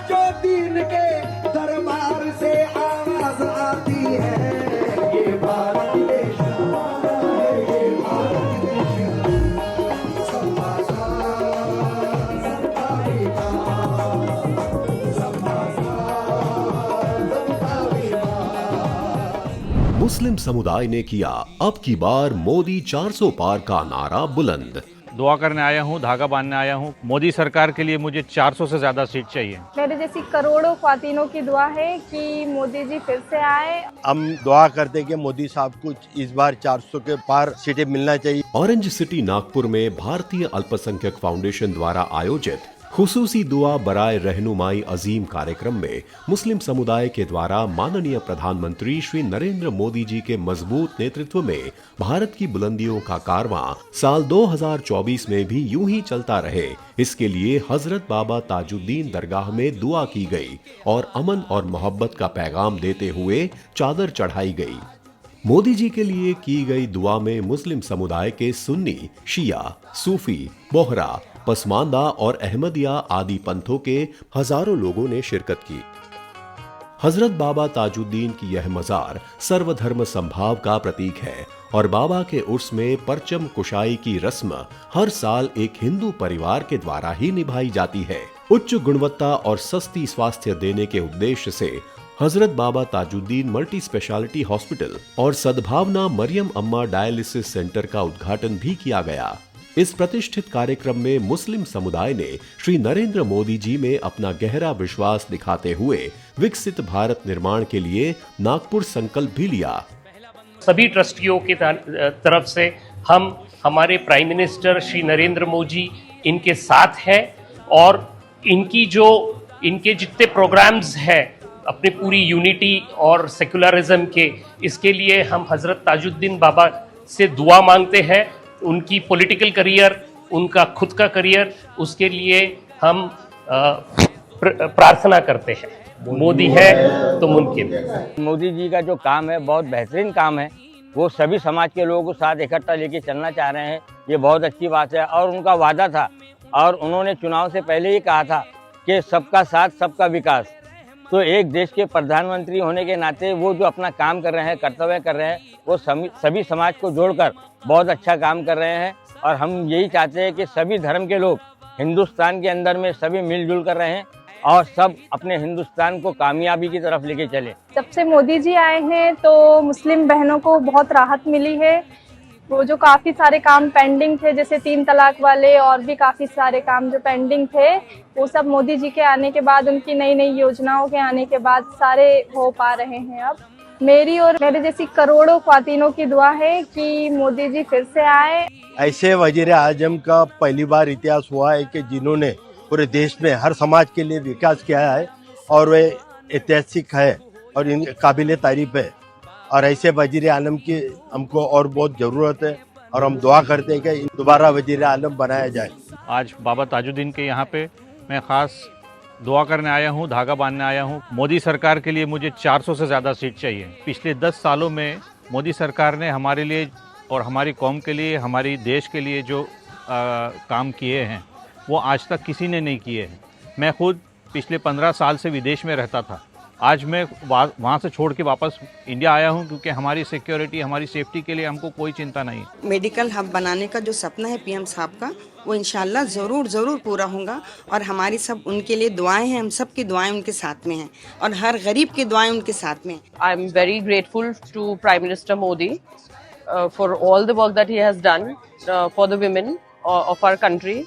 जो दीन के दरबार से आवाज आती है, ये भारत देश हमारा है, ये भारत देश। सबका साथ सबका विकास, सबका साथ सबका विकास। मुस्लिम समुदाय ने किया अब की बार मोदी 400 पार का नारा बुलंद। दुआ करने आया हूँ, धागा बांधने आया हूँ। मोदी सरकार के लिए मुझे 400 से ज्यादा सीट चाहिए। मेरे जैसी करोड़ों ख्वातीनों की दुआ है कि मोदी जी फिर से आए। हम दुआ करते हैं कि मोदी साहब को इस बार 400 के पार सीटें मिलना चाहिए। ऑरेंज सिटी नागपुर में भारतीय अल्पसंख्यक फाउंडेशन द्वारा आयोजित खुसूसी दुआ बराए रहनुमाई अजीम कार्यक्रम में मुस्लिम समुदाय के द्वारा माननीय प्रधानमंत्री श्री नरेंद्र मोदी जी के मजबूत नेतृत्व में भारत की बुलंदियों का कारवां साल 2024 में भी यूं ही चलता रहे, इसके लिए हजरत बाबा ताजुद्दीन दरगाह में दुआ की गई और अमन और मोहब्बत का पैगाम देते हुए चादर चढ़ाई गई। मोदी जी के लिए की गई दुआ में मुस्लिम समुदाय के सुन्नी, शिया, सूफी, बोहरा, पसमानदा और अहमदिया आदि पंथों के हजारों लोगों ने शिरकत की। हजरत बाबा ताजुद्दीन की यह मजार सर्वधर्म संभाव का प्रतीक है और बाबा के उर्स में परचम कुशाई की रस्म हर साल एक हिंदू परिवार के द्वारा ही निभाई जाती है। उच्च गुणवत्ता और सस्ती स्वास्थ्य देने के उद्देश्य से हजरत बाबा ताजुद्दीन मल्टी स्पेशलिटी हॉस्पिटल और सद्भावना मरियम अम्मा डायलिसिस सेंटर का उद्घाटन भी किया गया। इस प्रतिष्ठित कार्यक्रम में मुस्लिम समुदाय ने श्री नरेंद्र मोदी जी में अपना गहरा विश्वास दिखाते हुए विकसित भारत निर्माण के लिए नागपुर संकल्प भी लिया। सभी ट्रस्टियों की तरफ से हम हमारे प्राइम मिनिस्टर श्री नरेंद्र मोदी इनके साथ हैं और इनके जितने प्रोग्राम्स हैं अपनी पूरी यूनिटी और सेकुलरिज्म के, इसके लिए हम हजरत ताजुद्दीन बाबा से दुआ मांगते हैं। उनकी पॉलिटिकल करियर, उनका खुद का करियर, उसके लिए हम प्रार्थना करते हैं। मोदी है तो मुमकिन। मोदी जी का जो काम है बहुत बेहतरीन काम है। वो सभी समाज के लोगों को साथ इकट्ठा लेके चलना चाह रहे हैं, ये बहुत अच्छी बात है। और उनका वादा था और उन्होंने चुनाव से पहले ही कहा था कि सबका साथ सबका विकास। तो एक देश के प्रधानमंत्री होने के नाते वो जो अपना काम कर रहे हैं, कर्तव्य कर रहे हैं, वो सभी समाज को जोड़कर बहुत अच्छा काम कर रहे हैं। और हम यही चाहते हैं कि सभी धर्म के लोग हिंदुस्तान के अंदर में सभी मिलजुल कर रहें और सब अपने हिंदुस्तान को कामयाबी की तरफ लेके चले। जब से मोदी जी आए हैं तो मुस्लिम बहनों को बहुत राहत मिली है। वो जो काफ़ी सारे काम पेंडिंग थे, जैसे 3 तलाक वाले और भी काफ़ी सारे काम जो पेंडिंग थे, वो सब मोदी जी के आने के बाद, उनकी नई नई योजनाओं के आने के बाद सारे हो पा रहे हैं। अब मेरी और मेरे जैसी करोड़ों ख्वातीनों की दुआ है कि मोदी जी फिर से आए। ऐसे वजीर आजम का पहली बार इतिहास हुआ है कि जिन्होंने पूरे देश में हर समाज के लिए विकास किया है और वे ऐतिहासिक है और इन काबिल तारीफ है। और ऐसे वजीर आलम की हमको और बहुत ज़रूरत है और हम दुआ करते हैं कि दोबारा वजीर आलम बनाया जाए। आज बाबा ताजुद्दीन के यहाँ पे मैं खास दुआ करने आया हूँ, धागा बांधने आया हूँ। मोदी सरकार के लिए मुझे 400 से ज़्यादा सीट चाहिए। पिछले 10 सालों में मोदी सरकार ने हमारे लिए और हमारी कौम के लिए, हमारी देश के लिए जो काम किए हैं वो आज तक किसी ने नहीं किए हैं। मैं खुद पिछले 15 साल से विदेश में रहता था। आज मैं वहाँ से छोड़ के वापस इंडिया आया हूँ क्योंकि हमारी सिक्योरिटी, हमारी सेफ्टी के लिए हमको कोई चिंता नहीं। मेडिकल हब बनाने का जो सपना है पीएम साहब का, वो इंशाल्लाह ज़रूर पूरा होगा और हमारी सब उनके लिए दुआएं हैं। हम सब की दुआएं उनके साथ में हैं और हर गरीब की दुआएं उनके साथ में। I am very grateful to prime minister Modi for all the work that he has done for the women of our country,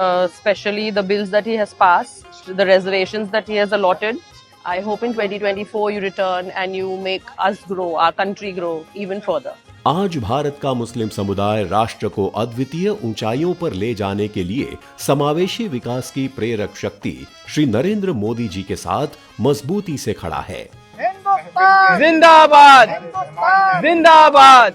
especially the bills that he has passed, the reservations that he has allotted. I hope in 2024 you return and you make us grow, our country grow even further. आज भारत का मुस्लिम समुदाय राष्ट्र को अद्वितीय ऊंचाइयों पर ले जाने के लिए समावेशी विकास की प्रेरक शक्ति श्री नरेंद्र मोदी जी के साथ मजबूती से खड़ा है। जिंदाबाद, जिंदाबाद।